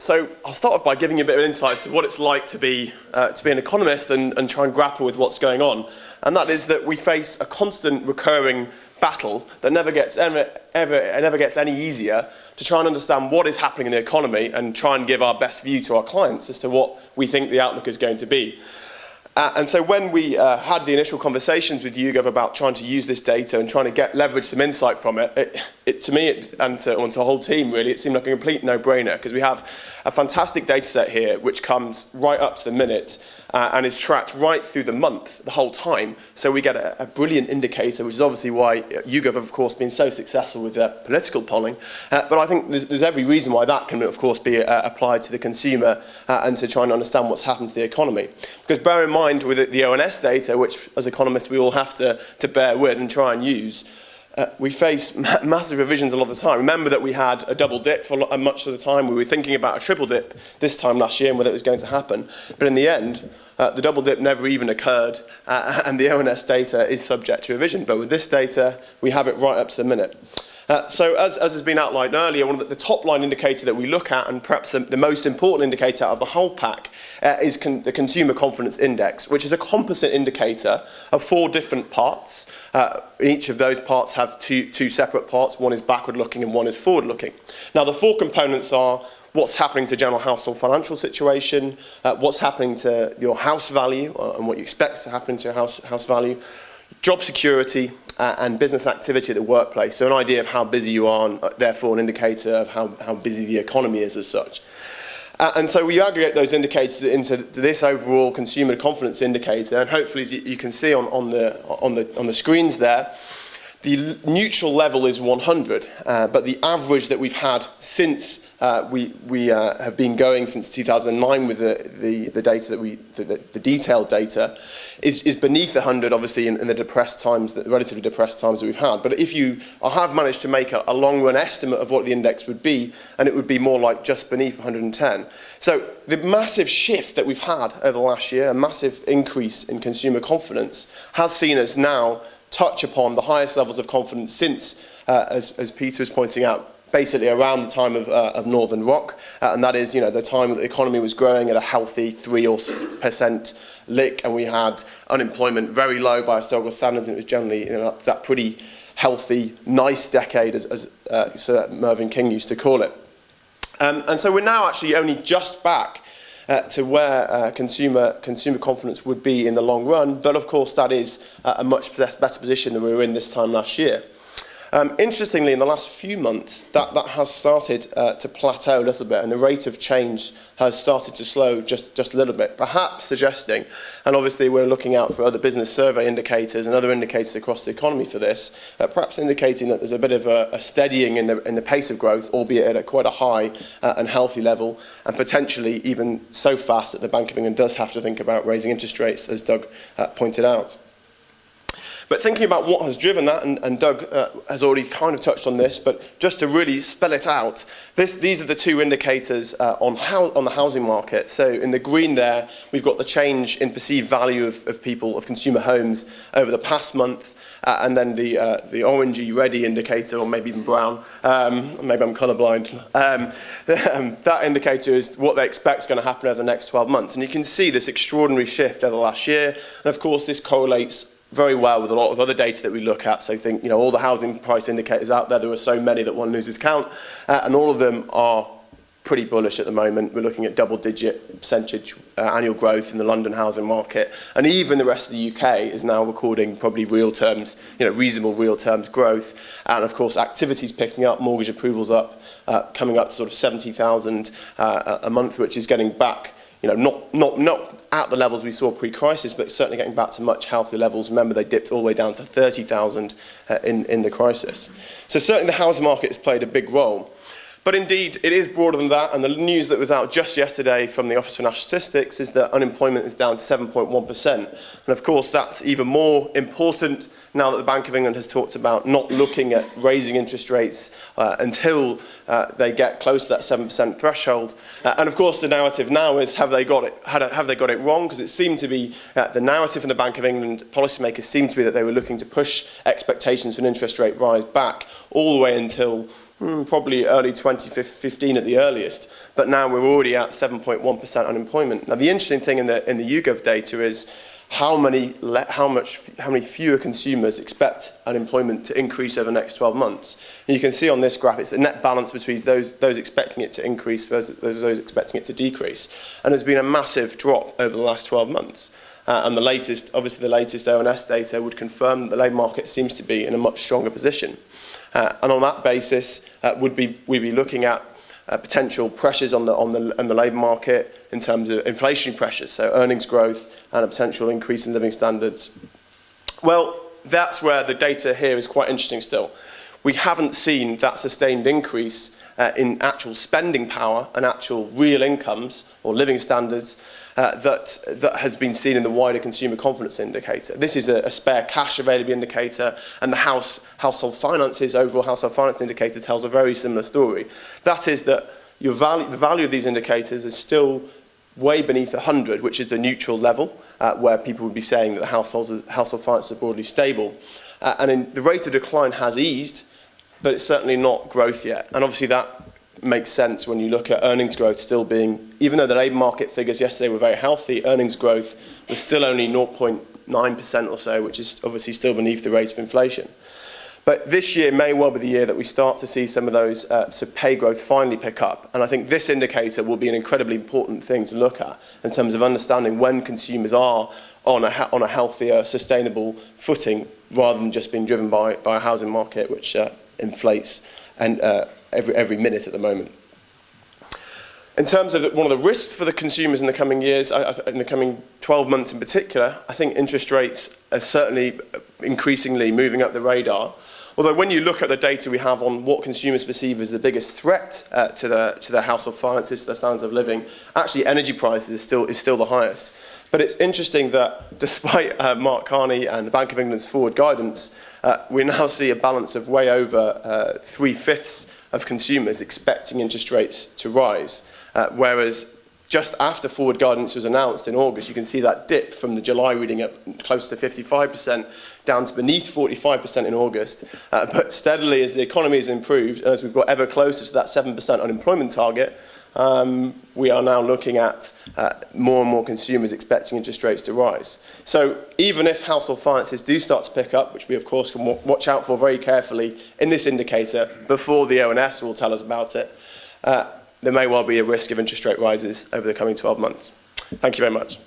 So I'll start off by giving you a bit of insight to what it's like to be an economist and try and grapple with what's going on. And that is that we face a constant recurring battle that never gets any easier to try and understand what is happening in the economy and try and give our best view to our clients as to what we think the outlook is going to be. And so when we had the initial conversations with YouGov about trying to use this data and trying to leverage some insight from it, to me and to the whole team really, it seemed like a complete no-brainer, because we have a fantastic data set here which comes right up to the minute and is tracked right through the month, the whole time. So we get a brilliant indicator, which is obviously why YouGov have, of course, been so successful with their political polling. But I think there's every reason why that can, of course, be applied to the consumer and to try and understand what's happened to the economy. Because bear in mind, with the ONS data, which as economists we all have to bear with and try and use, we face massive revisions a lot of the time. Remember that we had a double dip for much of the time. We were thinking about a triple dip this time last year and whether it was going to happen. But in the end, the double dip never even occurred, and the ONS data is subject to revision. But with this data, we have it right up to the minute. So as has been outlined earlier, one of the top line indicator that we look at, and perhaps the most important indicator of the whole pack, is the Consumer Confidence Index, which is a composite indicator of 4 different parts. Each of those parts have two separate parts. One is backward looking and one is forward looking. Now the 4 components are what's happening to general household financial situation, what's happening to your house value and what you expect to happen to your house value, job security, and business activity at the workplace. So an idea of how busy you are, and therefore an indicator of how busy the economy is as such. And so we aggregate those indicators into this overall consumer confidence indicator, and hopefully, as you can see on the screens there, the neutral level is 100, but the average that we've had since we have been going since 2009 with the data that the detailed data is beneath 100, obviously in the depressed times, the relatively depressed times that we've had. But if you have managed to make a long run estimate of what the index would be, and it would be more like just beneath 110. So the massive shift that we've had over the last year, a massive increase in consumer confidence, has seen us now touch upon the highest levels of confidence since, as Peter was pointing out, basically around the time of Northern Rock, and that is, the time that the economy was growing at a healthy 3% lick, and we had unemployment very low by historical standards, and it was generally that pretty healthy, nice decade, as Sir Mervyn King used to call it. And so we're now actually only just back to where consumer confidence would be in the long run, but of course that is a much better position than we were in this time last year. Interestingly, in the last few months, that has started to plateau a little bit, and the rate of change has started to slow just a little bit, perhaps suggesting, and obviously we're looking out for other business survey indicators and other indicators across the economy for this, perhaps indicating that there's a bit of a steadying in the pace of growth, albeit at quite a high and healthy level, and potentially even so fast that the Bank of England does have to think about raising interest rates, as Doug pointed out. But thinking about what has driven that, and Doug has already kind of touched on this, but just to really spell it out, these are the 2 indicators on the housing market. So in the green there, we've got the change in perceived value of consumer homes over the past month, and then the orangey reddy indicator, or maybe even brown, maybe I'm colourblind, that indicator is what they expect is going to happen over the next 12 months. And you can see this extraordinary shift over the last year, and of course this correlates very well with a lot of other data that we look at. So think, all the housing price indicators out there are so many that one loses count, and all of them are pretty bullish at the moment. We're looking at double-digit percentage annual growth in the London housing market, and even the rest of the UK is now recording probably real terms, reasonable real terms growth. And of course, activity's picking up, mortgage approvals up, coming up to sort of 70,000 a month, which is getting back, not at the levels we saw pre-crisis, but certainly getting back to much healthier levels. Remember, they dipped all the way down to 30,000 in the crisis. So certainly the housing market has played a big role. But indeed, it is broader than that, and the news that was out just yesterday from the Office for National Statistics is that unemployment is down 7.1%. And of course, that's even more important now that the Bank of England has talked about not looking at raising interest rates until they get close to that 7% threshold. And of course, the narrative now is, have they got it wrong? Because it seemed to be, the narrative from the Bank of England policymakers seemed to be that they were looking to push expectations for an interest rate rise back all the way until probably early 2015 at the earliest, but now we're already at 7.1% unemployment. Now, the interesting thing in the YouGov data is how many fewer consumers expect unemployment to increase over the next 12 months. And you can see on this graph, it's the net balance between those expecting it to increase versus those expecting it to decrease. And there's been a massive drop over the last 12 months. And the latest ONS data would confirm that the labour market seems to be in a much stronger position. And on that basis, we'd be looking at potential pressures on the labour market in terms of inflationary pressures, so earnings growth and a potential increase in living standards. Well, that's where the data here is quite interesting still. We haven't seen that sustained increase in actual spending power and actual real incomes or living standards that has been seen in the wider consumer confidence indicator. This is a spare cash availability indicator, and the household finances, overall household finance indicator tells a very similar story. That is that the value of these indicators is still way beneath 100, which is the neutral level, where people would be saying that the household finances are broadly stable. The rate of decline has eased, but it's certainly not growth yet. And obviously that makes sense when you look at earnings growth still being, even though the labour market figures yesterday were very healthy, earnings growth was still only 0.9% or so, which is obviously still beneath the rate of inflation. But this year may well be the year that we start to see some of those pay growth finally pick up. And I think this indicator will be an incredibly important thing to look at in terms of understanding when consumers are on a healthier, sustainable footing, rather than just being driven by a housing market which inflates and every minute at the moment. In terms of one of the risks for the consumers in the coming years, in the coming 12 months in particular, I think interest rates are certainly increasingly moving up the radar. Although when you look at the data we have on what consumers perceive as the biggest threat to their household finances, to their standards of living, actually energy prices is still the highest. But it's interesting that despite Mark Carney and the Bank of England's forward guidance, we now see a balance of way over 3/5 of consumers expecting interest rates to rise. Whereas just after forward guidance was announced in August, you can see that dip from the July reading at close to 55% down to beneath 45% in August. But steadily, as the economy has improved, and as we've got ever closer to that 7% unemployment target, we are now looking at more and more consumers expecting interest rates to rise. So even if household finances do start to pick up, which we of course can watch out for very carefully in this indicator before the ONS will tell us about it, there may well be a risk of interest rate rises over the coming 12 months. Thank you very much.